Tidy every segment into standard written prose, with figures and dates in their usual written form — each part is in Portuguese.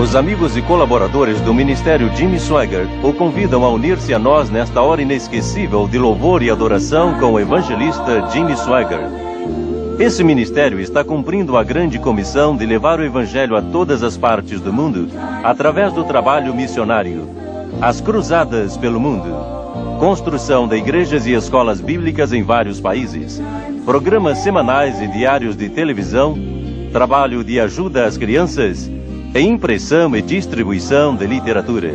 Os amigos e colaboradores do Ministério Jimmy Swaggart o convidam a unir-se a nós nesta hora inesquecível de louvor e adoração com o evangelista Jimmy Swaggart. Esse ministério está cumprindo a grande comissão de levar o evangelho a todas as partes do mundo através do trabalho missionário. As cruzadas pelo mundo. Construção de igrejas e escolas bíblicas em vários países. Programas semanais e diários de televisão. Trabalho de ajuda às crianças. E impressão e distribuição de literatura.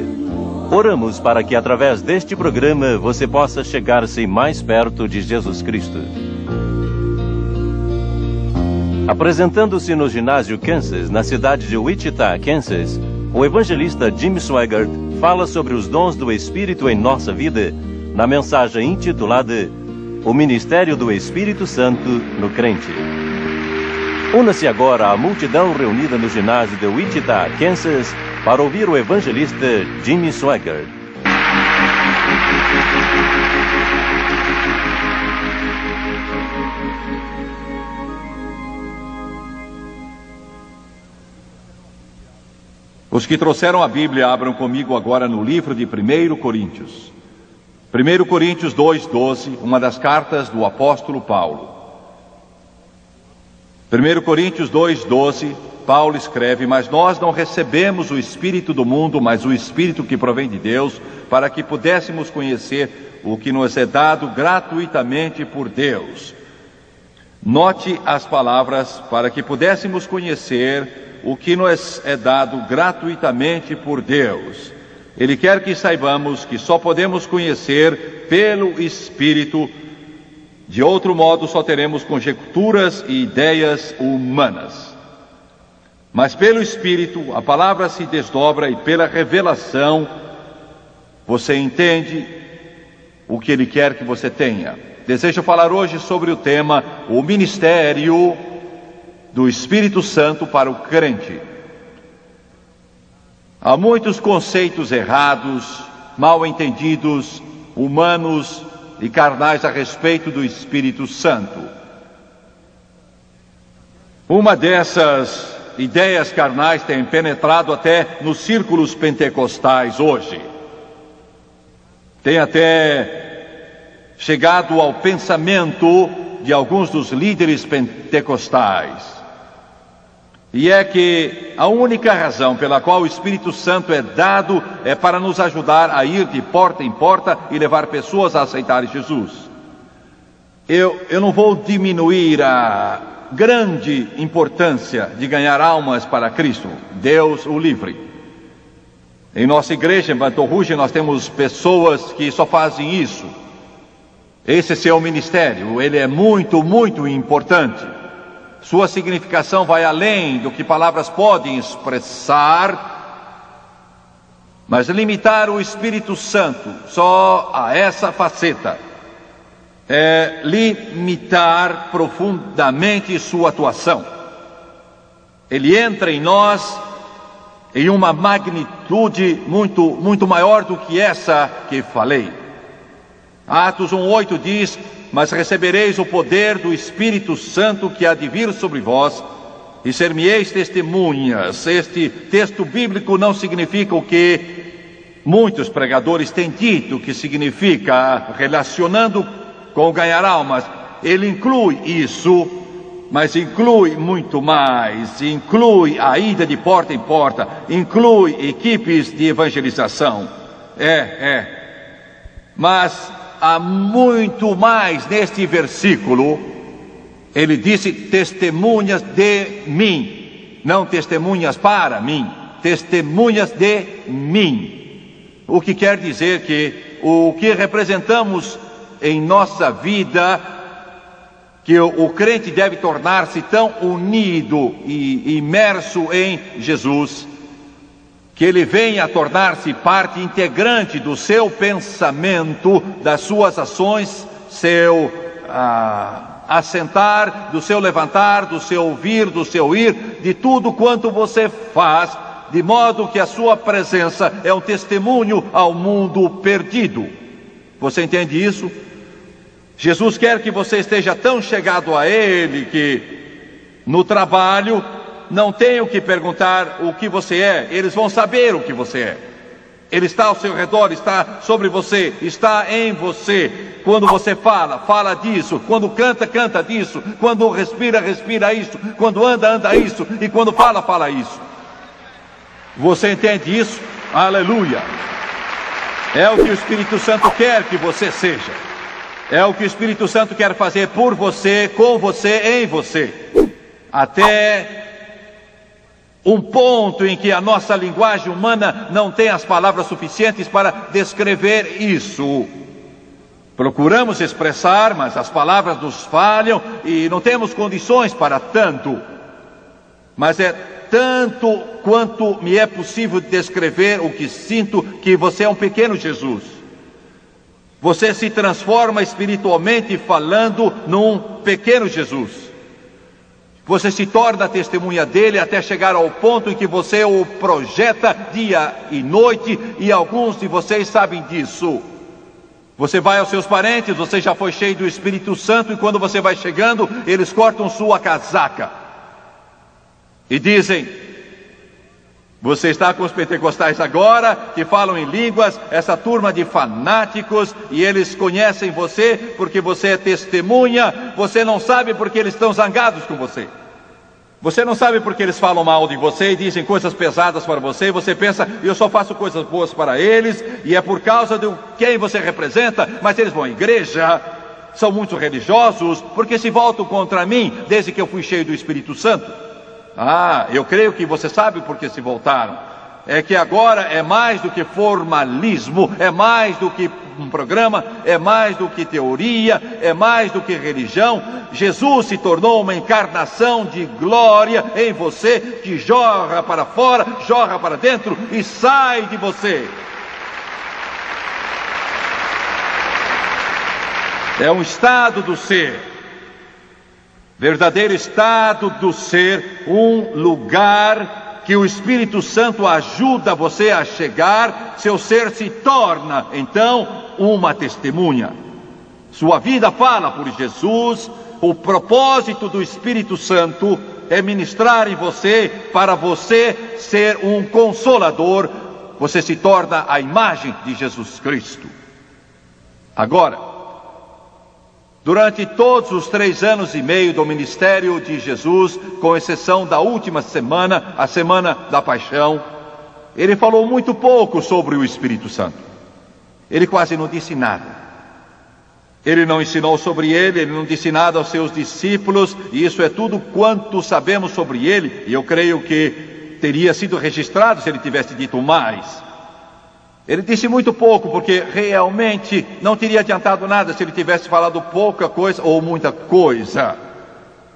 Oramos para que através deste programa você possa chegar-se mais perto de Jesus Cristo. Apresentando-se no ginásio Kansas, na cidade de Wichita, Kansas, o evangelista Jimmy Swaggart fala sobre os dons do Espírito em nossa vida, na mensagem intitulada O Ministério do Espírito Santo no Crente. Una-se agora à multidão reunida no ginásio de Wichita, Kansas, para ouvir o evangelista Jimmy Swaggart. Os que trouxeram a Bíblia, abram comigo agora no livro de 1 Coríntios. 1 Coríntios 2:12, uma das cartas do apóstolo Paulo. 1 Coríntios 2:12, Paulo escreve: Mas nós não recebemos o Espírito do mundo, mas o Espírito que provém de Deus, para que pudéssemos conhecer o que nos é dado gratuitamente por Deus. Note as palavras: para que pudéssemos conhecer o que nos é dado gratuitamente por Deus. Ele quer que saibamos que só podemos conhecer pelo Espírito. De outro modo, só teremos conjecturas e ideias humanas. Mas pelo Espírito, a palavra se desdobra e pela revelação, você entende o que Ele quer que você tenha. Desejo falar hoje sobre o tema, o ministério do Espírito Santo para o crente. Há muitos conceitos errados, mal entendidos, humanos e carnais a respeito do Espírito Santo. Uma dessas ideias carnais tem penetrado até nos círculos pentecostais hoje. Tem até chegado ao pensamento de alguns dos líderes pentecostais. E é que a única razão pela qual o Espírito Santo é dado é para nos ajudar a ir de porta em porta e levar pessoas a aceitarem Jesus. Eu não vou diminuir a grande importância de ganhar almas para Cristo. Deus o livre. Em nossa igreja, em Banto Rouge, nós temos pessoas que só fazem isso. Esse é seu ministério, ele é muito, muito importante. Sua significação vai além do que palavras podem expressar, mas limitar o Espírito Santo só a essa faceta é limitar profundamente sua atuação. Ele entra em nós em uma magnitude muito maior do que essa que falei. Atos 1:8 diz: Mas recebereis o poder do Espírito Santo que há de vir sobre vós, e ser-me-eis testemunhas. Este texto bíblico não significa o que muitos pregadores têm dito que significa, relacionando com ganhar almas. Ele inclui isso, mas inclui muito mais. Inclui a ida de porta em porta, inclui equipes de evangelização. Mas há muito mais neste versículo. Ele disse: testemunhas de mim, não testemunhas para mim, testemunhas de mim. O que quer dizer que o que representamos em nossa vida, que o crente deve tornar-se tão unido e imerso em Jesus, que ele venha a tornar-se parte integrante do seu pensamento, das suas ações, seu assentar, do seu levantar, do seu ouvir, do seu ir, de tudo quanto você faz, de modo que a sua presença é um testemunho ao mundo perdido. Você entende isso? Jesus quer que você esteja tão chegado a Ele que no trabalho não tenho que perguntar o que você é, eles vão saber o que você é. Ele está ao seu redor, está sobre você, está em você. Quando você fala, fala disso. Quando canta, canta disso. Quando respira, respira isso. Quando anda, anda isso. E quando fala, fala isso. Você entende isso? Aleluia! É o que o Espírito Santo quer que você seja. É o que o Espírito Santo quer fazer por você, com você, em você. Até um ponto em que a nossa linguagem humana não tem as palavras suficientes para descrever isso. Procuramos expressar, mas as palavras nos falham e não temos condições para tanto. Mas é tanto quanto me é possível descrever o que sinto, que você é um pequeno Jesus. Você se transforma espiritualmente falando num pequeno Jesus. Você se torna testemunha dele até chegar ao ponto em que você o projeta dia e noite, e alguns de vocês sabem disso. Você vai aos seus parentes, você já foi cheio do Espírito Santo, e quando você vai chegando, eles cortam sua casaca e dizem: você está com os pentecostais agora, que falam em línguas, essa turma de fanáticos, e eles conhecem você porque você é testemunha. Você não sabe porque eles estão zangados com você. Você não sabe porque eles falam mal de você e dizem coisas pesadas para você, e você pensa: eu só faço coisas boas para eles, e é por causa de quem você representa. Mas eles vão à igreja, são muito religiosos, porque se voltam contra mim desde que eu fui cheio do Espírito Santo. Eu creio que você sabe porque se voltaram. É que agora é mais do que formalismo, é mais do que um programa, é mais do que teoria, é mais do que religião. Jesus se tornou uma encarnação de glória em você, que jorra para fora, jorra para dentro e sai de você. É um estado do ser. Verdadeiro estado do ser, um lugar que o Espírito Santo ajuda você a chegar. Seu ser se torna, então, uma testemunha. Sua vida fala por Jesus. O propósito do Espírito Santo é ministrar em você, para você ser um consolador. Você se torna a imagem de Jesus Cristo. Agora, durante todos os 3 anos e meio do ministério de Jesus, com exceção da última semana, a semana da paixão, ele falou muito pouco sobre o Espírito Santo. Ele quase não disse nada. Ele não ensinou sobre ele não disse nada aos seus discípulos, e isso é tudo quanto sabemos sobre ele, e eu creio que teria sido registrado se ele tivesse dito mais. Ele disse muito pouco, porque realmente não teria adiantado nada se ele tivesse falado pouca coisa ou muita coisa.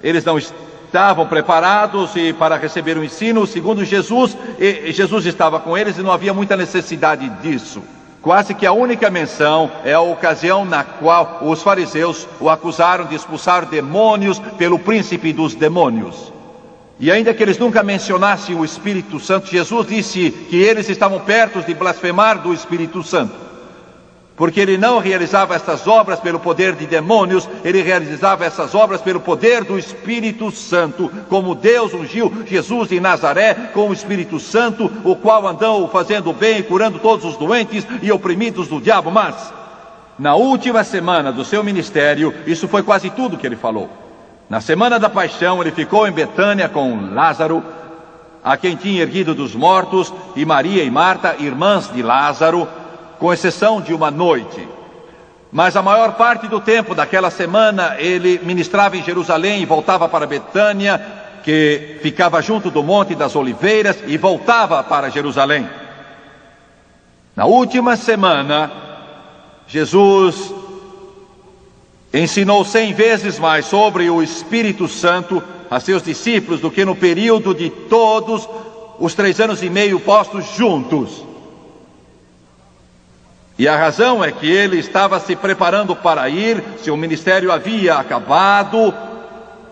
Eles não estavam preparados para receber o ensino segundo Jesus, e Jesus estava com eles e não havia muita necessidade disso. Quase que a única menção é a ocasião na qual os fariseus o acusaram de expulsar demônios pelo príncipe dos demônios. E ainda que eles nunca mencionassem o Espírito Santo, Jesus disse que eles estavam perto de blasfemar do Espírito Santo, porque ele não realizava essas obras pelo poder de demônios, ele realizava essas obras pelo poder do Espírito Santo, como Deus ungiu Jesus de Nazaré com o Espírito Santo, o qual andou fazendo bem, curando todos os doentes e oprimidos do diabo. Mas na última semana do seu ministério, isso foi quase tudo que ele falou. Na semana da paixão, ele ficou em Betânia com Lázaro, a quem tinha erguido dos mortos, e Maria e Marta, irmãs de Lázaro, com exceção de uma noite. Mas a maior parte do tempo daquela semana, ele ministrava em Jerusalém e voltava para Betânia, que ficava junto do Monte das Oliveiras, e voltava para Jerusalém. Na última semana, Jesus ensinou 100 vezes mais sobre o Espírito Santo a seus discípulos do que no período de todos os 3 anos e meio postos juntos. E a razão é que ele estava se preparando para ir, seu ministério havia acabado,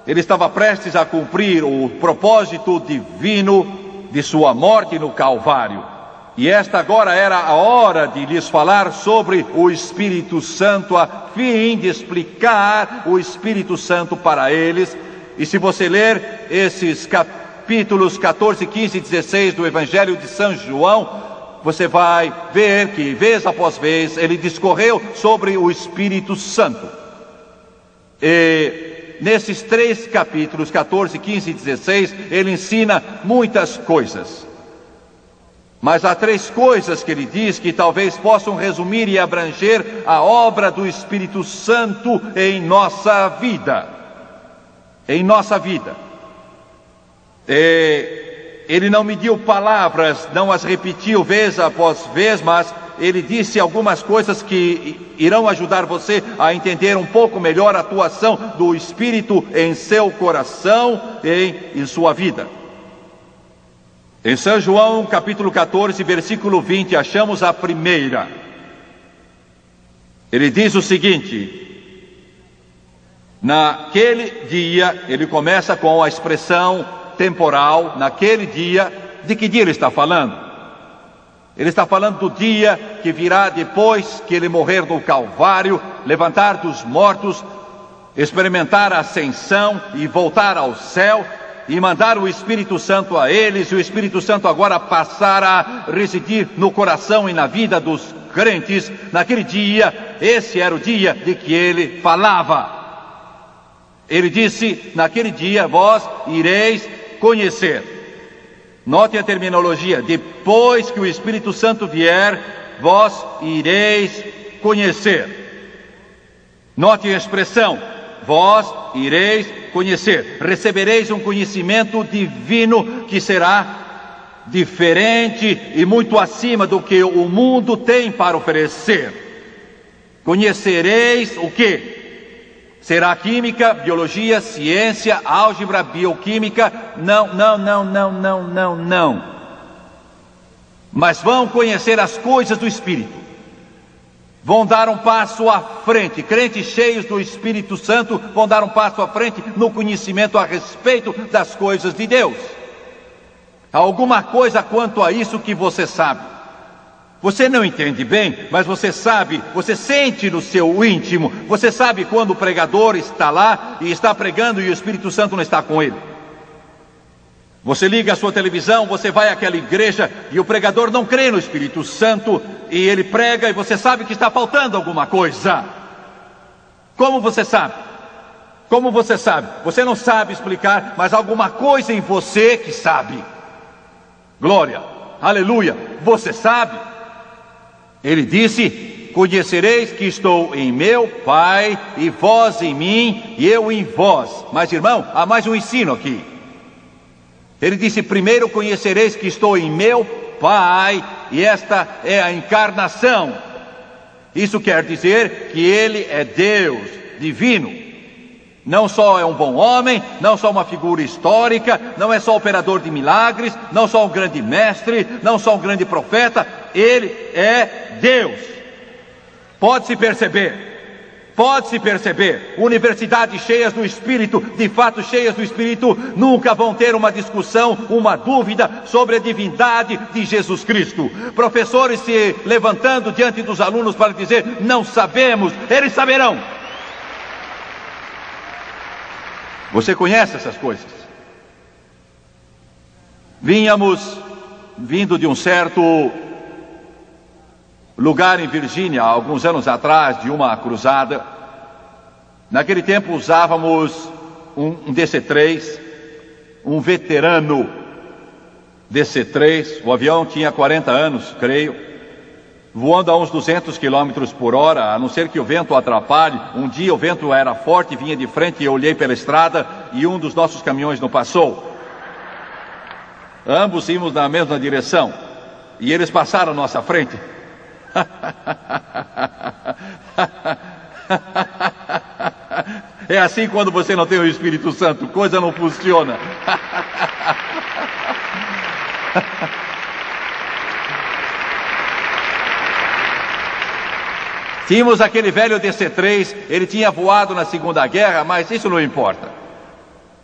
ele estava prestes a cumprir o propósito divino de sua morte no Calvário. E esta agora era a hora de lhes falar sobre o Espírito Santo, a fim de explicar o Espírito Santo para eles. E se você ler esses capítulos 14, 15 e 16 do Evangelho de São João, você vai ver que, vez após vez, ele discorreu sobre o Espírito Santo. E nesses 3 capítulos, 14, 15 e 16, ele ensina muitas coisas. Mas há 3 coisas que ele diz que talvez possam resumir e abranger a obra do Espírito Santo em nossa vida. Em nossa vida. Ele não mediu palavras, não as repetiu vez após vez, mas ele disse algumas coisas que irão ajudar você a entender um pouco melhor a atuação do Espírito em seu coração e em sua vida. Em São João, capítulo 14, versículo 20, achamos a primeira. Ele diz o seguinte: naquele dia, ele começa com a expressão temporal, naquele dia. De que dia ele está falando? Ele está falando do dia que virá depois que ele morrer no Calvário, levantar dos mortos, experimentar a ascensão e voltar ao céu e mandar o Espírito Santo a eles, e o Espírito Santo agora passar a residir no coração e na vida dos crentes. Naquele dia, esse era o dia de que ele falava. Ele disse: naquele dia vós ireis conhecer. Notem a terminologia: depois que o Espírito Santo vier, vós ireis conhecer. Notem a expressão: vós ireis conhecer. Recebereis um conhecimento divino que será diferente e muito acima do que o mundo tem para oferecer. Conhecereis o quê? Será química, biologia, ciência, álgebra, bioquímica? Não. Mas vão conhecer as coisas do Espírito. Vão dar um passo à frente. Crentes cheios do Espírito Santo vão dar um passo à frente no conhecimento a respeito das coisas de Deus. Há alguma coisa quanto a isso que você sabe. Você não entende bem, mas você sabe, você sente no seu íntimo. Você sabe quando o pregador está lá e está pregando e o Espírito Santo não está com ele. Você liga a sua televisão, você vai àquela igreja e o pregador não crê no Espírito Santo e ele prega e você sabe que está faltando alguma coisa. Como você sabe? Como você sabe? Você não sabe explicar, mas alguma coisa em você que sabe. Glória, aleluia, você sabe. Ele disse: conhecereis que estou em meu Pai e vós em mim e eu em vós. Mas irmão, há mais um ensino aqui. Ele disse: primeiro conhecereis que estou em meu Pai, e esta é a encarnação. Isso quer dizer que ele é Deus divino. Não só é um bom homem, não só uma figura histórica, não é só operador de milagres, não só um grande mestre, não só um grande profeta. Ele é Deus. Pode-se perceber, universidades cheias do Espírito, de fato cheias do Espírito, nunca vão ter uma discussão, uma dúvida sobre a divindade de Jesus Cristo. Professores se levantando diante dos alunos para dizer: não sabemos, eles saberão. Você conhece essas coisas? Vindo de um certo lugar em Virgínia, alguns anos atrás, de uma cruzada. Naquele tempo usávamos um DC-3, um veterano DC-3. O avião tinha 40 anos, creio, voando a uns 200 km por hora, a não ser que o vento atrapalhe. Um dia o vento era forte, vinha de frente e eu olhei pela estrada e um dos nossos caminhões não passou. Ambos íamos na mesma direção e eles passaram à nossa frente. É assim quando você não tem o Espírito Santo, coisa não funciona. Tínhamos aquele velho DC-3, ele tinha voado na Segunda Guerra, mas isso não importa.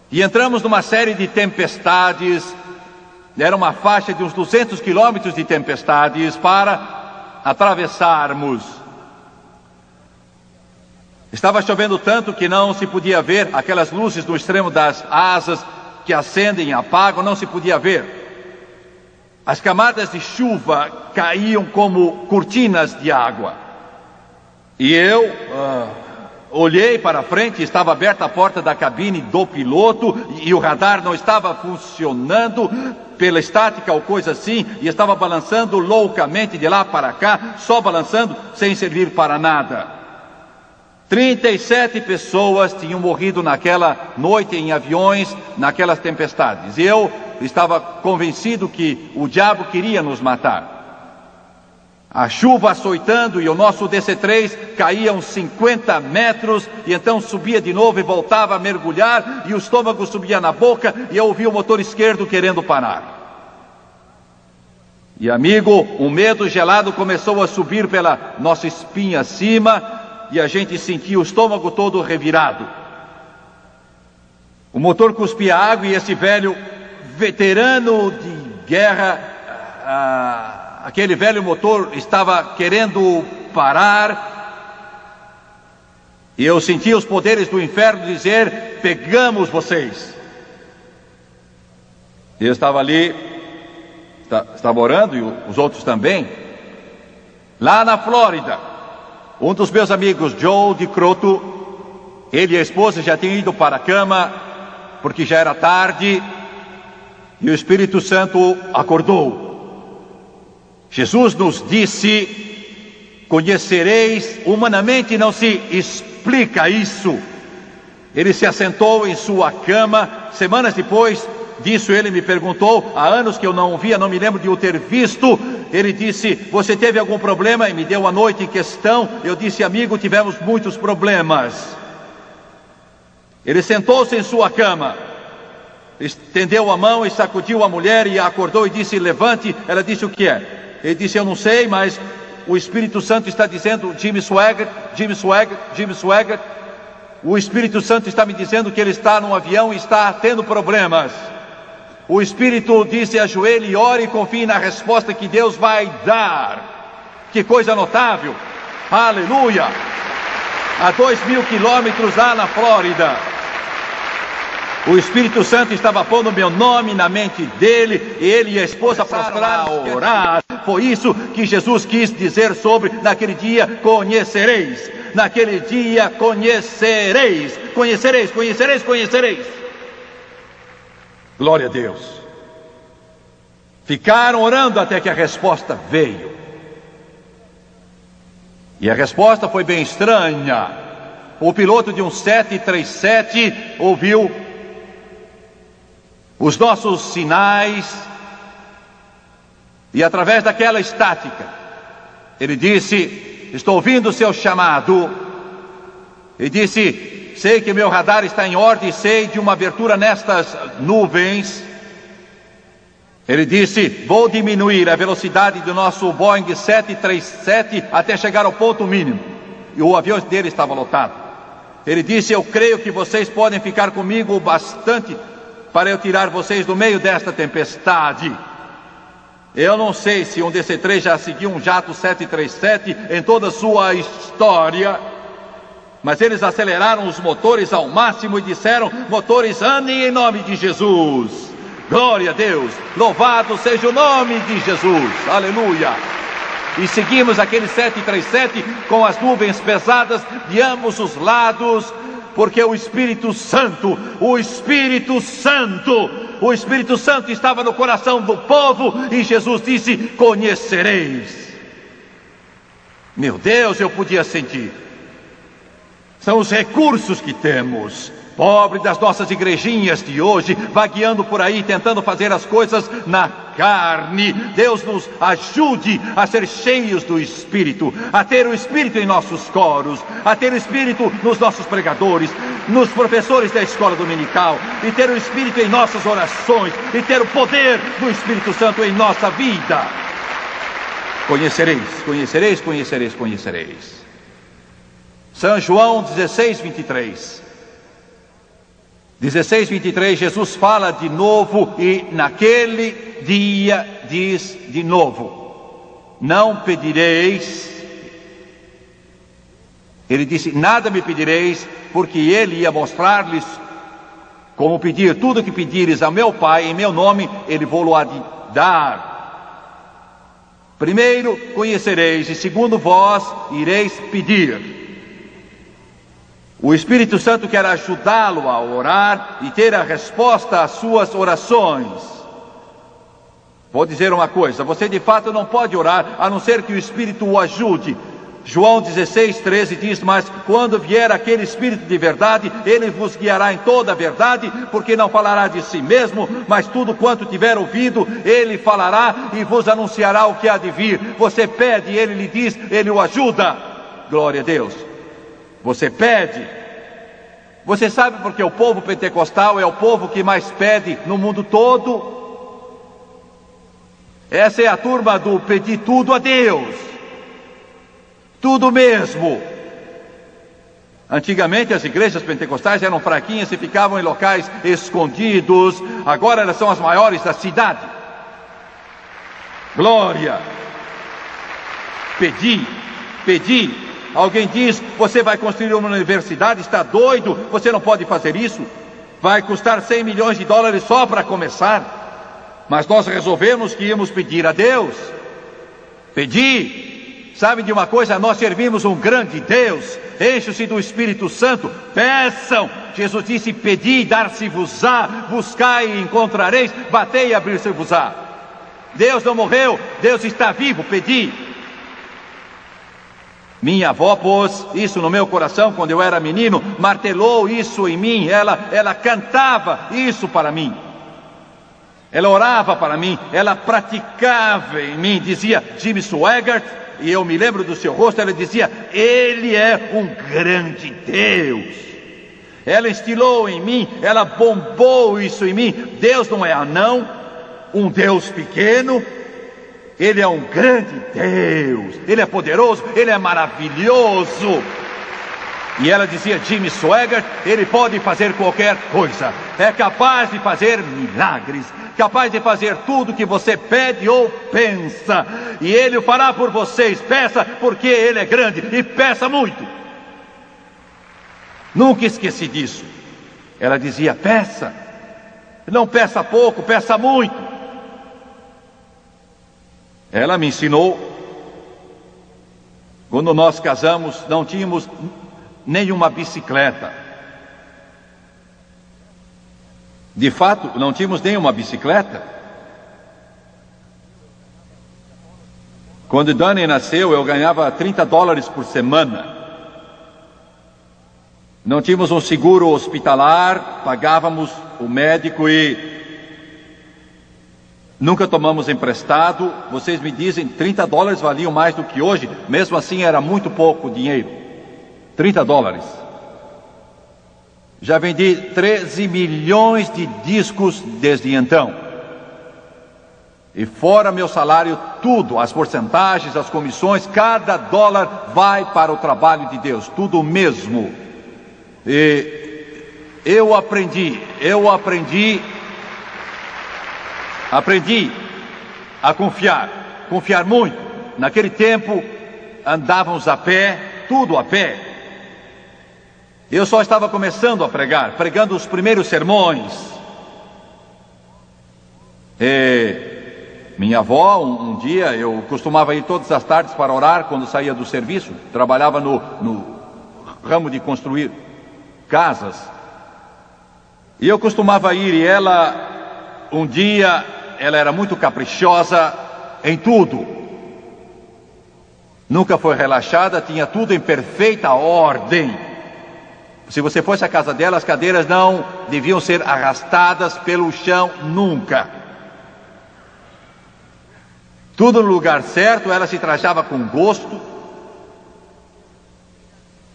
E entramos numa série de tempestades, era uma faixa de uns 200 quilômetros de tempestades para atravessarmos. Estava chovendo tanto que não se podia ver aquelas luzes no extremo das asas que acendem e apagam, não se podia ver. As camadas de chuva caíam como cortinas de água. E eu olhei para frente, estava aberta a porta da cabine do piloto e o radar não estava funcionando pela estática ou coisa assim, e estava balançando loucamente de lá para cá, só balançando, sem servir para nada. 37 pessoas tinham morrido naquela noite em aviões, naquelas tempestades. E eu estava convencido que o diabo queria nos matar. A chuva açoitando e o nosso DC-3 caía uns 50 metros e então subia de novo e voltava a mergulhar e o estômago subia na boca e eu ouvia o motor esquerdo querendo parar. E amigo, um medo gelado começou a subir pela nossa espinha acima e a gente sentia o estômago todo revirado. O motor cuspia água e esse velho veterano de guerra, aquele velho motor estava querendo parar. E eu sentia os poderes do inferno dizer: pegamos vocês. Eu estava ali, estava orando, e os outros também, lá na Flórida. Um dos meus amigos, Joe de Croto, ele e a esposa já tinham ido para a cama, porque já era tarde, e o Espírito Santo acordou. Jesus nos disse: conhecereis, humanamente não se explica isso. Ele se assentou em sua cama, semanas depois disso ele me perguntou, há anos que eu não o via, não me lembro de o ter visto. Ele disse: você teve algum problema? E me deu a noite em questão. Eu disse: amigo, tivemos muitos problemas. Ele sentou-se em sua cama, estendeu a mão e sacudiu a mulher e a acordou e disse: levante. Ela disse: o que é? Ele disse: eu não sei, mas o Espírito Santo está dizendo, Jimmy Swaggart, Jimmy Swaggart, Jimmy Swaggart, o Espírito Santo está me dizendo que ele está num avião e está tendo problemas. O Espírito disse: ajoelhe, ore e confie na resposta que Deus vai dar. Que coisa notável! Aleluia! A 2.000 quilômetros lá na Flórida, o Espírito Santo estava pondo meu nome na mente dele, e ele e a esposa prostraram a orar. Foi isso que Jesus quis dizer sobre: naquele dia conhecereis. Naquele dia conhecereis. Conhecereis, conhecereis, conhecereis. Glória a Deus. Ficaram orando até que a resposta veio. E a resposta foi bem estranha. O piloto de um 737 ouviu os nossos sinais e através daquela estática ele disse: estou ouvindo o seu chamado. Ele disse: sei que meu radar está em ordem, sei de uma abertura nestas nuvens. Ele disse: vou diminuir a velocidade do nosso Boeing 737 até chegar ao ponto mínimo. E o avião dele estava lotado. Ele disse: eu creio que vocês podem ficar comigo o bastante para eu tirar vocês do meio desta tempestade. Eu não sei se um DC-3 já seguiu um jato 737 em toda a sua história, mas eles aceleraram os motores ao máximo e disseram: motores, andem em nome de Jesus. Glória a Deus, louvado seja o nome de Jesus, aleluia. E seguimos aquele 737 com as nuvens pesadas de ambos os lados, porque o Espírito Santo estava no coração do povo, e Jesus disse: conhecereis. Meu Deus, eu podia sentir. São os recursos que temos. Pobre das nossas igrejinhas de hoje, vagueando por aí, tentando fazer as coisas na carne. Deus nos ajude a ser cheios do Espírito, a ter o Espírito em nossos coros, a ter o Espírito nos nossos pregadores, nos professores da escola dominical, e ter o Espírito em nossas orações, e ter o poder do Espírito Santo em nossa vida. Conhecereis, conhecereis, conhecereis, conhecereis. São João 16:23. 16:23, Jesus fala de novo, e naquele dia diz de novo: não pedireis. Ele disse: nada me pedireis, porque ele ia mostrar-lhes Como pedir tudo que pedires ao meu Pai em meu nome, Ele vou-lo-á de dar. Primeiro conhecereis, e segundo vós ireis pedir. O Espírito Santo quer ajudá-lo a orar e ter a resposta às suas orações. Vou dizer uma coisa: você de fato não pode orar a não ser que o Espírito o ajude. João 16:13 diz: mas quando vier aquele Espírito de verdade, ele vos guiará em toda a verdade, porque não falará de si mesmo, mas tudo quanto tiver ouvido, ele falará e vos anunciará o que há de vir. Você pede, ele lhe diz, ele o ajuda. Glória a Deus. Você pede. Você sabe porque o povo pentecostal é o povo que mais pede no mundo todo? Essa é a turma do pedir tudo a Deus. Tudo mesmo. Antigamente as igrejas pentecostais eram fraquinhas e ficavam em locais escondidos. Agora elas são as maiores da cidade. Glória. Pedi. Alguém diz: você vai construir uma universidade? Está doido? Você não pode fazer isso. Vai custar 100 milhões de dólares só para começar. Mas nós resolvemos que íamos pedir a Deus. Pedir. Sabe de uma coisa? Nós servimos um grande Deus. Enche-se do Espírito Santo. Peçam. Jesus disse: pedi e dar-se-vos-á, buscai e encontrareis, batei e abrir-se-vos-á. Deus não morreu, Deus está vivo. Pedi. Minha avó pôs isso no meu coração quando eu era menino, martelou isso em mim, ela cantava isso para mim. Ela orava para mim, ela praticava em mim, dizia Jimmy Swaggart, e eu me lembro do seu rosto, ela dizia: ele é um grande Deus. Ela instilou em mim, ela bombou isso em mim. Deus não é anão, um Deus pequeno. Ele é um grande Deus, Ele é poderoso, Ele é maravilhoso. E ela dizia: Jimmy Swaggart, ele pode fazer qualquer coisa. É capaz de fazer milagres, capaz de fazer tudo que você pede ou pensa. E Ele o fará por vocês. Peça, porque Ele é grande, e peça muito. Nunca esqueci disso. Ela dizia: peça. Não peça pouco, peça muito. Ela me ensinou. Quando nós casamos, não tínhamos nenhuma bicicleta. De fato, não tínhamos nenhuma bicicleta. Quando Dani nasceu, eu ganhava $30 por semana. Não tínhamos um seguro hospitalar, pagávamos o médico e nunca tomamos emprestado. Vocês me dizem, $30 valiam mais do que hoje. Mesmo assim era muito pouco dinheiro. $30. Já vendi 13 milhões de discos desde então. E fora meu salário, tudo, as porcentagens, as comissões, cada dólar vai para o trabalho de Deus. Tudo mesmo. E eu aprendi a confiar muito. Naquele tempo andávamos a pé, tudo a pé. Eu só estava começando a pregar, pregando os primeiros sermões. Minha avó, um dia, eu costumava ir todas as tardes para orar quando saía do serviço. Trabalhava no ramo de construir casas. E eu costumava ir, e ela, um dia, ela era muito caprichosa em tudo. Nunca foi relaxada, tinha tudo em perfeita ordem. Se você fosse à casa dela, as cadeiras não deviam ser arrastadas pelo chão, nunca. Tudo no lugar certo, ela se trajava com gosto.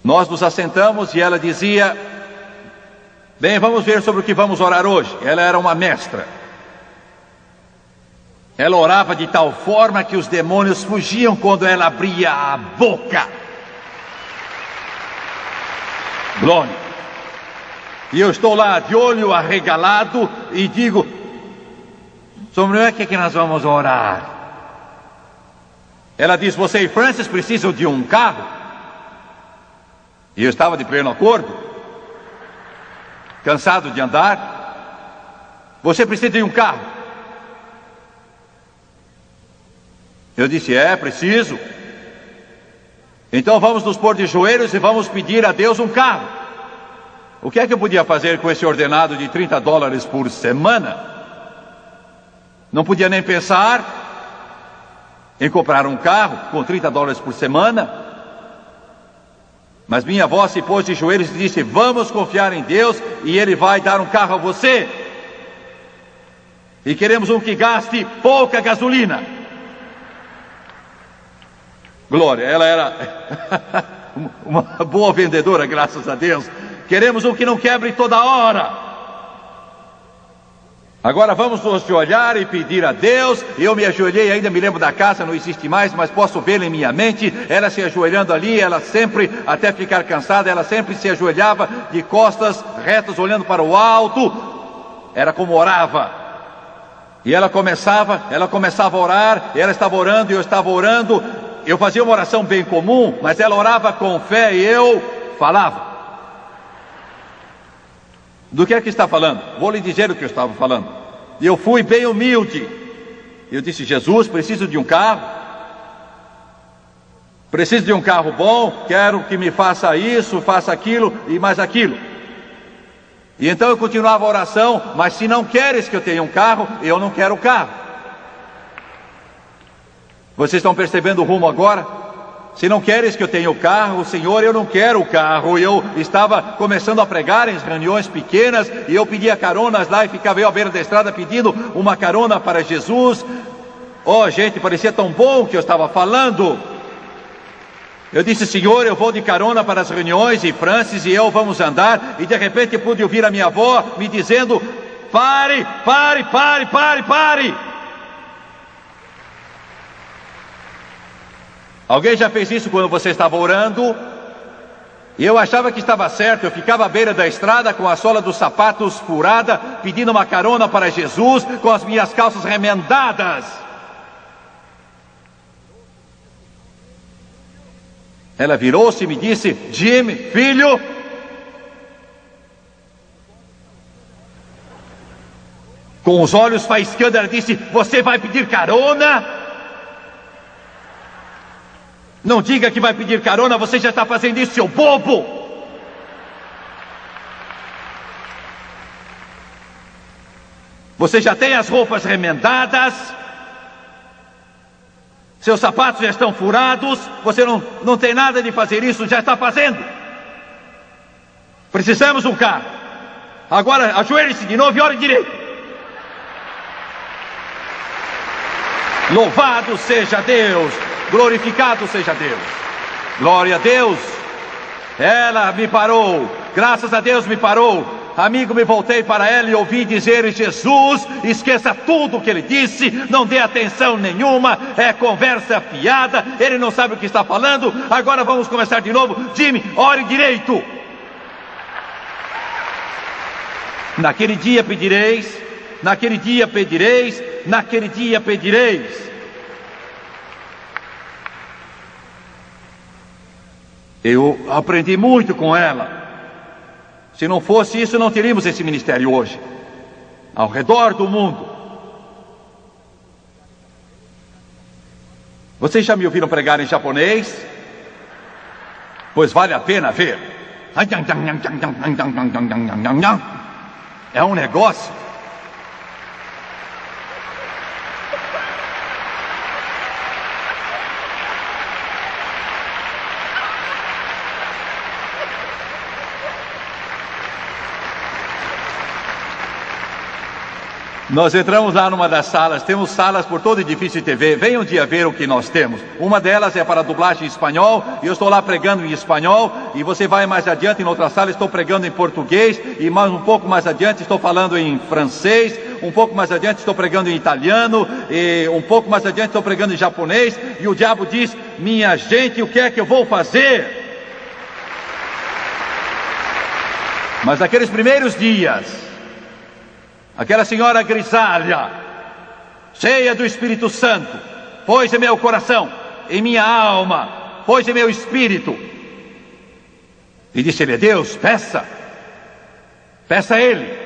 Nós nos assentamos e ela dizia: bem, vamos ver sobre o que vamos orar hoje. Ela era uma mestra. Ela orava de tal forma que os demônios fugiam quando ela abria a boca. Glória. E eu estou lá de olho arregalado e digo: sobre o que é que nós vamos orar? Ela diz: você e Francis precisam de um carro. E eu estava de pleno acordo, cansado de andar. Você precisa de um carro. Eu disse: preciso. Então vamos nos pôr de joelhos e vamos pedir a Deus um carro. O que é que eu podia fazer com esse ordenado de $30 por semana? Não podia nem pensar em comprar um carro com $30 por semana. Mas minha avó se pôs de joelhos e disse: vamos confiar em Deus e Ele vai dar um carro a você. E queremos um que gaste pouca gasolina. Glória, ela era uma boa vendedora, graças a Deus. Queremos um que não quebre toda hora. Agora vamos nos ajoelhar e pedir a Deus. Eu me ajoelhei, ainda me lembro da casa, não existe mais, mas posso vê-la em minha mente. Ela se ajoelhando ali, ela sempre, até ficar cansada, ela sempre se ajoelhava de costas retas, olhando para o alto. Era como orava. E ela começava a orar, ela estava orando e eu estava orando. Eu fazia uma oração bem comum, mas ela orava com fé e eu falava. Do que é que está falando? Vou lhe dizer o que eu estava falando. E eu fui bem humilde. Eu disse: Jesus, preciso de um carro. Preciso de um carro bom. Quero que me faça isso, faça aquilo e mais aquilo. E então eu continuava a oração: mas se não queres que eu tenha um carro, eu não quero o carro. Vocês estão percebendo o rumo agora? Se não queres que eu tenha o carro, Senhor, eu não quero o carro. Eu estava começando a pregar em reuniões pequenas e eu pedia caronas lá e ficava eu à beira da estrada pedindo uma carona para Jesus. Oh, gente, parecia tão bom que eu estava falando. Eu disse: Senhor, eu vou de carona para as reuniões e Francis e eu vamos andar. E de repente pude ouvir a minha avó me dizendo: pare, pare, pare, pare, pare. Alguém já fez isso quando você estava orando? E eu achava que estava certo. Eu ficava à beira da estrada com a sola dos sapatos furada, pedindo uma carona para Jesus, com as minhas calças remendadas. Ela virou-se e me disse: Jim, filho, com os olhos faiscando, ela disse: você vai pedir carona? Não diga que vai pedir carona, você já está fazendo isso, seu bobo! Você já tem as roupas remendadas, seus sapatos já estão furados, você não tem nada de fazer isso, já está fazendo. Precisamos de um carro. Agora ajoelhe-se de novo e ore direito. Louvado seja Deus! Glorificado seja Deus. Glória a Deus. Ela me parou. Graças a Deus me parou. Amigo, me voltei para ela e ouvi dizer: Jesus, esqueça tudo o que ele disse, não dê atenção nenhuma, é conversa fiada, ele não sabe o que está falando. Agora vamos começar de novo. Jimmy, ore direito. Naquele dia pedireis, naquele dia pedireis, naquele dia pedireis. Eu aprendi muito com ela. Se não fosse isso, não teríamos esse ministério hoje, ao redor do mundo. Vocês já me ouviram pregar em japonês? Pois vale a pena ver. É um negócio. Nós entramos lá numa das salas, temos salas por todo o edifício de TV, venham um dia ver o que nós temos. Uma delas é para dublagem em espanhol, e eu estou lá pregando em espanhol, e você vai mais adiante, em outra sala estou pregando em português, e mais um pouco mais adiante estou falando em francês, um pouco mais adiante estou pregando em italiano, e um pouco mais adiante estou pregando em japonês, e o diabo diz: minha gente, o que é que eu vou fazer? Mas naqueles primeiros dias, aquela senhora grisalha, cheia do Espírito Santo, pôs em meu coração, em minha alma, pôs em meu espírito, e disse-lhe: Deus, peça a Ele.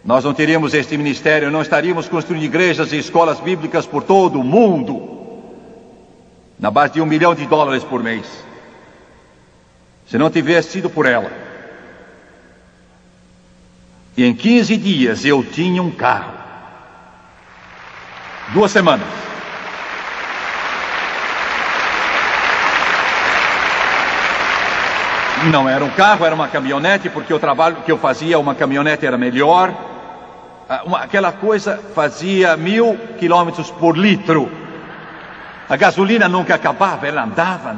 nós não teríamos este ministério, não estaríamos construindo igrejas e escolas bíblicas por todo o mundo, na base de $1 milhão por mês, se não tivesse sido por ela. E em 15 dias eu tinha um carro. 2 semanas. Não era um carro, era uma caminhonete, porque o trabalho que eu fazia, uma caminhonete era melhor. Aquela coisa fazia 1000 quilômetros por litro. A gasolina nunca acabava, ela andava.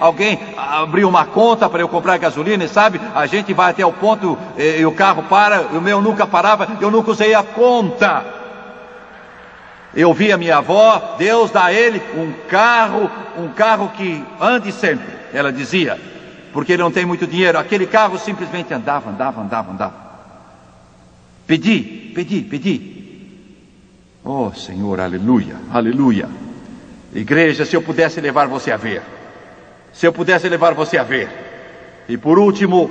Alguém abriu uma conta para eu comprar gasolina, e sabe, a gente vai até o ponto e o carro para, o meu nunca parava, eu nunca usei a conta. Eu vi a minha avó, Deus dá a ele um carro que ande sempre, ela dizia, porque ele não tem muito dinheiro. Aquele carro simplesmente andava. Pedi. Oh, Senhor, aleluia, aleluia. Igreja, se eu pudesse levar você a ver. E por último,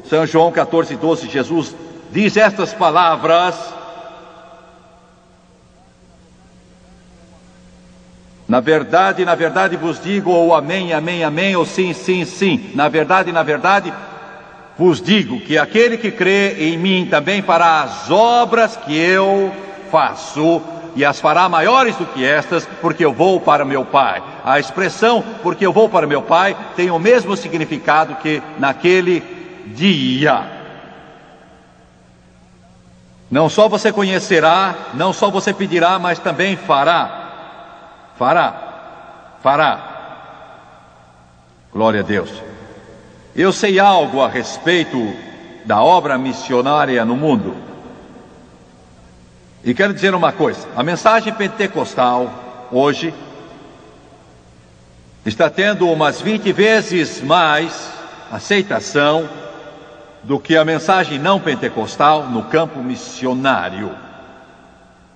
São João 14:12, Jesus diz estas palavras: na verdade vos digo, ou amém, ou sim. Na verdade vos digo que aquele que crê em mim também fará as obras que eu faço, e as fará maiores do que estas, porque eu vou para meu Pai. A expressão porque eu vou para meu Pai tem o mesmo significado que naquele dia. Não só você conhecerá, não só você pedirá, mas também fará. Glória a Deus. Eu sei algo a respeito da obra missionária no mundo. E quero dizer uma coisa: a mensagem pentecostal hoje está tendo umas 20 vezes mais aceitação do que a mensagem não pentecostal no campo missionário.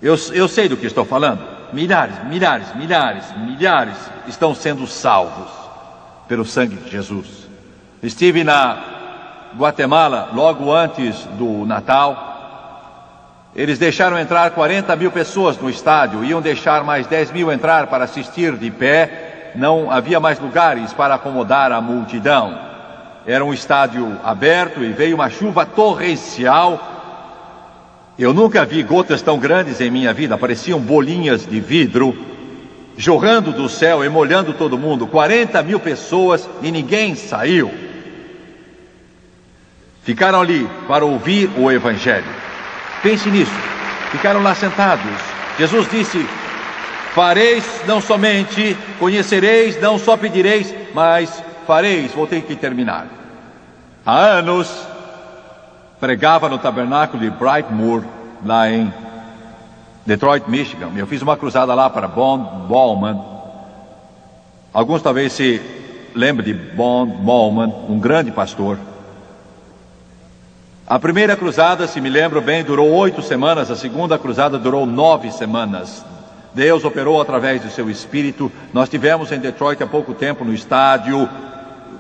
Eu sei do que estou falando. Milhares estão sendo salvos pelo sangue de Jesus. Estive na Guatemala logo antes do Natal. Eles deixaram entrar 40 mil pessoas no estádio, iam deixar mais 10 mil entrar para assistir de pé. Não havia mais lugares para acomodar a multidão. Era um estádio aberto e veio uma chuva torrencial. Eu nunca vi gotas tão grandes em minha vida, pareciam bolinhas de vidro, jorrando do céu e molhando todo mundo. 40 mil pessoas e ninguém saiu. Ficaram ali para ouvir o Evangelho. Pense nisso, ficaram lá sentados. Jesus disse: fareis não somente, conhecereis, não só pedireis, mas fareis. Vou ter que terminar. Há anos pregava no tabernáculo de Brightmoor, lá em Detroit, Michigan. Eu fiz uma cruzada lá para Bowman. Alguns talvez se lembrem de Bowman, um grande pastor. A primeira cruzada, se me lembro bem, durou 8 semanas. A segunda cruzada durou 9 semanas. Deus operou através do seu Espírito. Nós tivemos em Detroit há pouco tempo no estádio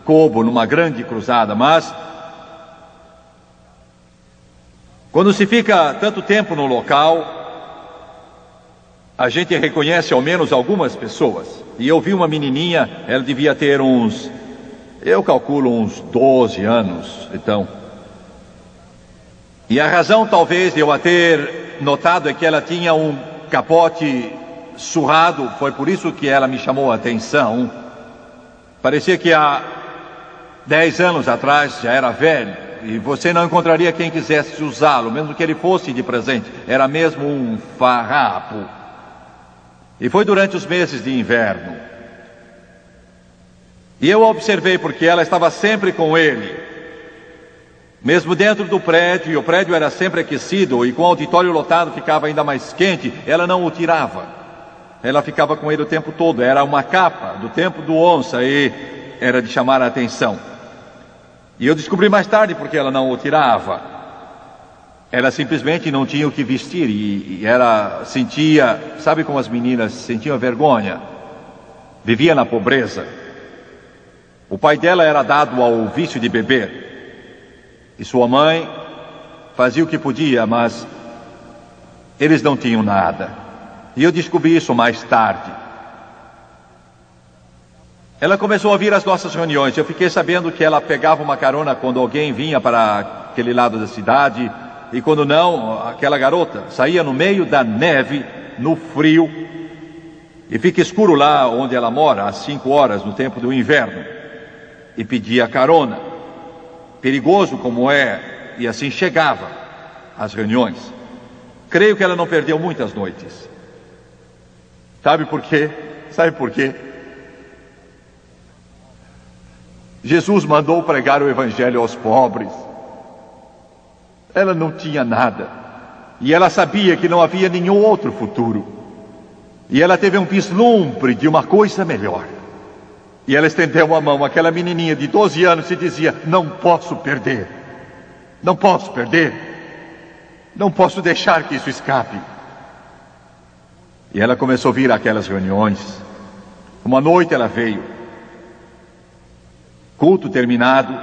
Cobo, numa grande cruzada. Mas quando se fica tanto tempo no local, a gente reconhece ao menos algumas pessoas. E eu vi uma menininha, ela devia ter eu calculo uns 12 anos, então. E a razão talvez de eu a ter notado é que ela tinha um capote surrado. Foi por isso que ela me chamou a atenção. Parecia que há 10 anos atrás já era velho, e você não encontraria quem quisesse usá-lo, mesmo que ele fosse de presente. Era mesmo um farrapo. E foi durante os meses de inverno. E eu observei porque ela estava sempre com ele, mesmo dentro do prédio, e o prédio era sempre aquecido, e com o auditório lotado ficava ainda mais quente. Ela não o tirava, ela ficava com ele o tempo todo. Era uma capa do tempo do onça e era de chamar a atenção. E eu descobri mais tarde porque ela não o tirava. Ela simplesmente não tinha o que vestir, e ela sentia, sabe como as meninas sentiam vergonha? Vivia na pobreza. O pai dela era dado ao vício de beber. E sua mãe fazia o que podia, mas eles não tinham nada. E eu descobri isso mais tarde. Ela começou a vir às nossas reuniões. Eu fiquei sabendo que ela pegava uma carona quando alguém vinha para aquele lado da cidade. E quando não, aquela garota saía no meio da neve, no frio. E fica escuro lá onde ela mora, às 5 horas, no tempo do inverno. E pedia carona. Perigoso como é, e assim chegava às reuniões. Creio que ela não perdeu muitas noites. Sabe por quê? Sabe por quê? Jesus mandou pregar o evangelho aos pobres. Ela não tinha nada. E ela sabia que não havia nenhum outro futuro. E ela teve um vislumbre de uma coisa melhor. E ela estendeu a mão àquela menininha de 12 anos e dizia: não posso perder. Não posso perder. Não posso deixar que isso escape. E ela começou a vir àquelas reuniões. Uma noite ela veio. Culto terminado.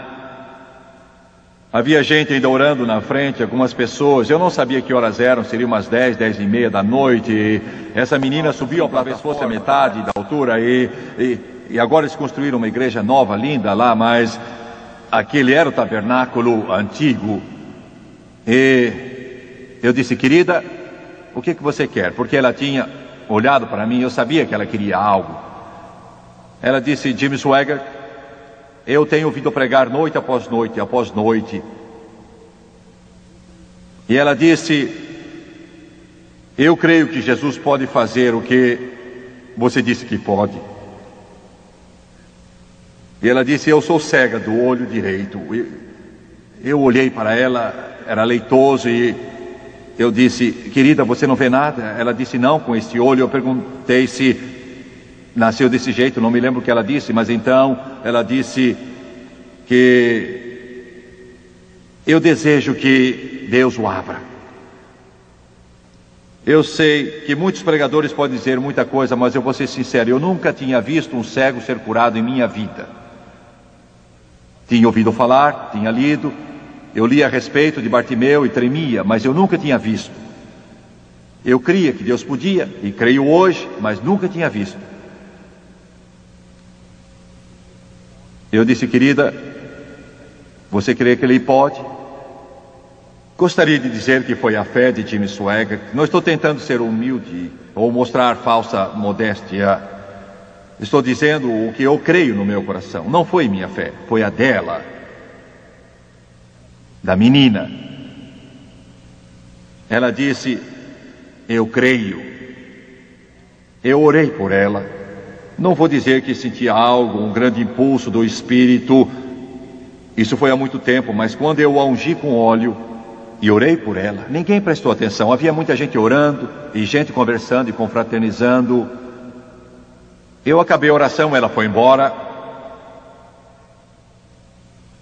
Havia gente ainda orando na frente, algumas pessoas. Eu não sabia que horas eram, seriam umas 10, 10 e meia da noite. E essa menina subiu, talvez fosse a metade da altura. E agora eles construíram uma igreja nova, linda lá, mas aquele era o tabernáculo antigo. E eu disse: querida, o que você quer? Porque ela tinha olhado para mim, eu sabia que ela queria algo. Ela disse: Jimmy Swaggart, eu tenho ouvido pregar noite após noite, após noite. E ela disse: eu creio que Jesus pode fazer o que você disse que pode. E ela disse: eu sou cega do olho direito. Eu olhei para ela, era leitoso, e eu disse: querida, você não vê nada? Ela disse: não, com esse olho. Eu perguntei se nasceu desse jeito, não me lembro o que ela disse, mas então ela disse que eu desejo que Deus o abra. Eu sei que muitos pregadores podem dizer muita coisa, mas eu vou ser sincero, eu nunca tinha visto um cego ser curado em minha vida. Tinha ouvido falar, tinha lido, eu li a respeito de Bartimeu e tremia, mas eu nunca tinha visto. Eu cria que Deus podia, e creio hoje, mas nunca tinha visto. Eu disse: querida, você crê que Ele pode? Gostaria de dizer que foi a fé de Jimmy Swaggart. Não estou tentando ser humilde ou mostrar falsa modéstia. Estou dizendo o que eu creio no meu coração. Não foi minha fé, foi a dela, da menina. Ela disse: eu creio. Eu orei por ela. Não vou dizer que sentia algo, um grande impulso do Espírito. Isso foi há muito tempo, mas quando eu a ungi com óleo e orei por ela, ninguém prestou atenção. Havia muita gente orando e gente conversando e confraternizando. Eu acabei a oração, ela foi embora.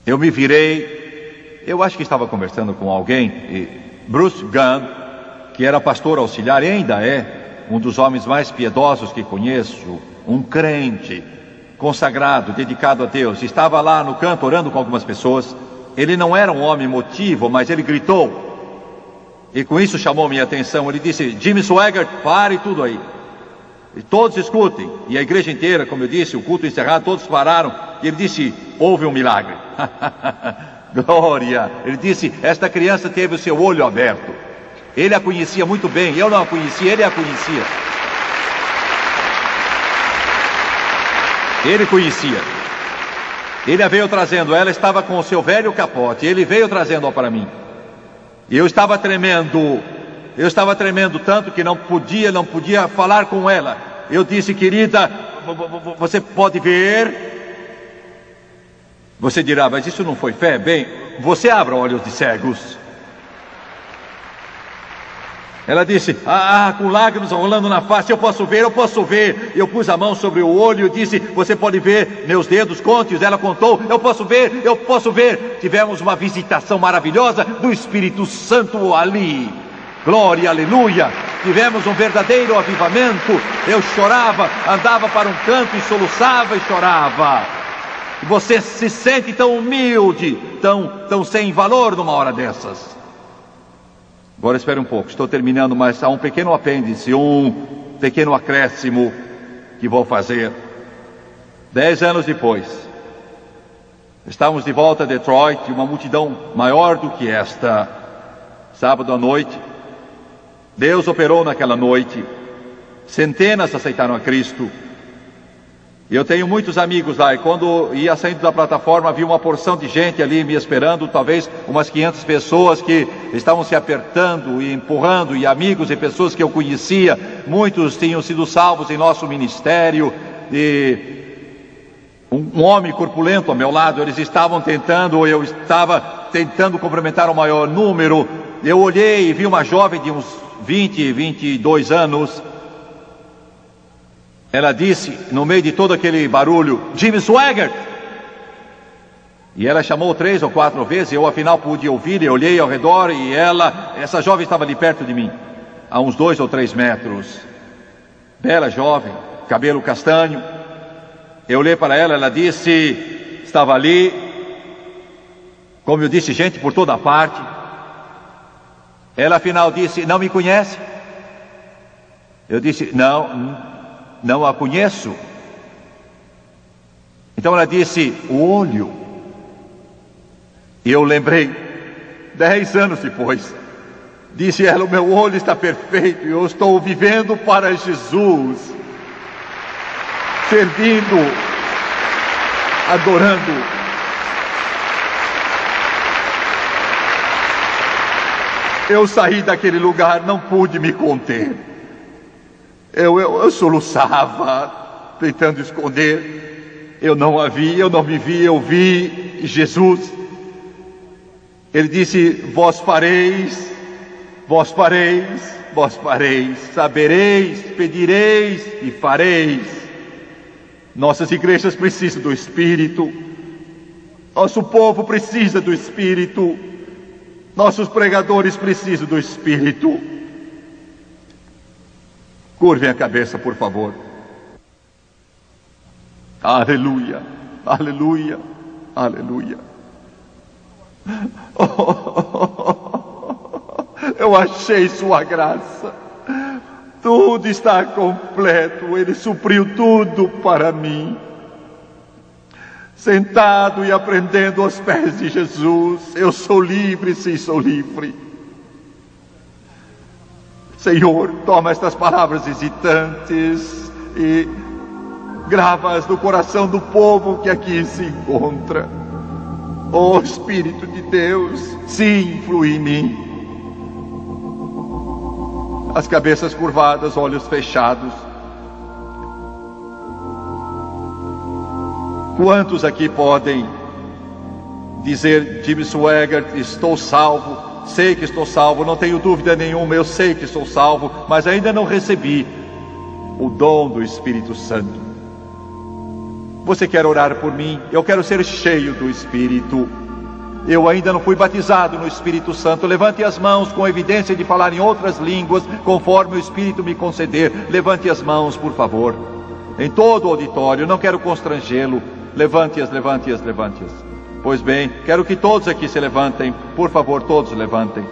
Eu me virei. Eu acho que estava conversando com alguém. E Bruce Gunn, que era pastor auxiliar e ainda é um dos homens mais piedosos que conheço, um crente consagrado, dedicado a Deus, estava lá no canto orando com algumas pessoas. Ele não era um homem emotivo, mas ele gritou, e com isso chamou minha atenção. Ele disse: Jimmy Swaggart, pare tudo aí, e todos escutem. E a igreja inteira, como eu disse, o culto encerrado, todos pararam. E ele disse: houve um milagre. Glória. Ele disse: esta criança teve o seu olho aberto. Ele a conhecia muito bem, eu não a conhecia, ele a conhecia. Ele conhecia. Ele a veio trazendo, ela estava com o seu velho capote, ele veio trazendo-a para mim. E eu estava tremendo tanto que não podia falar com ela. Eu disse: querida, você pode ver? Você dirá: mas isso não foi fé? Bem, você abra olhos de cegos. Ela disse: com lágrimas rolando na face, eu posso ver, eu posso ver. Eu pus a mão sobre o olho e disse: você pode ver meus dedos, conte-os. Ela contou: eu posso ver, eu posso ver. Tivemos uma visitação maravilhosa do Espírito Santo ali. Glória, aleluia. Tivemos um verdadeiro avivamento. Eu chorava, andava para um canto e soluçava e chorava. Você se sente tão humilde, tão sem valor numa hora dessas. Agora espere um pouco, estou terminando, mas há um pequeno apêndice, um pequeno acréscimo que vou fazer. 10 anos depois, estávamos de volta a Detroit, uma multidão maior do que esta, sábado à noite. Deus operou naquela noite, centenas aceitaram a Cristo. Eu tenho muitos amigos lá, e quando ia saindo da plataforma, havia uma porção de gente ali me esperando, talvez umas 500 pessoas que estavam se apertando e empurrando, e amigos e pessoas que eu conhecia. Muitos tinham sido salvos em nosso ministério, e um homem corpulento ao meu lado, eles estavam tentando, eu estava tentando cumprimentar o maior número. Eu olhei e vi uma jovem de uns 20, 22 anos. Ela disse, no meio de todo aquele barulho, Jimmy Swaggart! E ela chamou 3 ou 4 vezes, eu afinal pude ouvir, e olhei ao redor, e essa jovem estava ali perto de mim, a uns 2 ou 3 metros. Bela jovem, cabelo castanho. Eu olhei para ela, ela disse, estava ali, como eu disse, gente por toda parte. Ela afinal disse, não me conhece? Eu disse, não a conheço. Então ela disse, o olho. E eu lembrei, 10 anos depois, disse ela, o meu olho está perfeito, eu estou vivendo para Jesus, servindo, adorando. Eu saí daquele lugar, não pude me conter. Eu soluçava, tentando esconder. Eu não a vi, eu não me vi, eu vi Jesus. Ele disse, vós fareis, sabereis, pedireis e fareis. Nossas igrejas precisam do Espírito. Nosso povo precisa do Espírito. Nossos pregadores precisam do Espírito. Curvem a cabeça, por favor. Aleluia, aleluia, aleluia. Eu achei sua graça. Tudo está completo. Ele supriu tudo para mim. Sentado e aprendendo aos pés de Jesus, eu sou livre, sim, sou livre. Senhor, toma estas palavras hesitantes e grava-as no coração do povo que aqui se encontra. Oh Espírito de Deus, sim, flui em mim. As cabeças curvadas, olhos fechados. Quantos aqui podem dizer, Jimmy Swaggart, estou salvo? Sei que estou salvo, não tenho dúvida nenhuma, eu sei que estou salvo, mas ainda não recebi o dom do Espírito Santo. Você quer orar por mim? Eu quero ser cheio do Espírito. Eu ainda não fui batizado no Espírito Santo. Levante as mãos com evidência de falar em outras línguas, conforme o Espírito me conceder. Levante as mãos, por favor. Em todo o auditório, não quero constrangê-lo. Levante-as, levante-as, levante-as. Pois bem, quero que todos aqui se levantem. Por favor, todos levantem.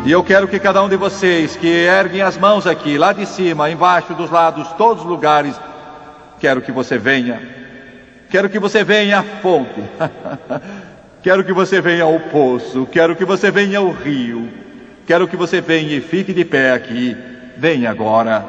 E eu quero que cada um de vocês que erguem as mãos aqui, lá de cima, embaixo, dos lados, todos os lugares, quero que você venha. Quero que você venha à fonte. Quero que você venha ao poço. Quero que você venha ao rio. Quero que você venha e fique de pé aqui. Venha agora.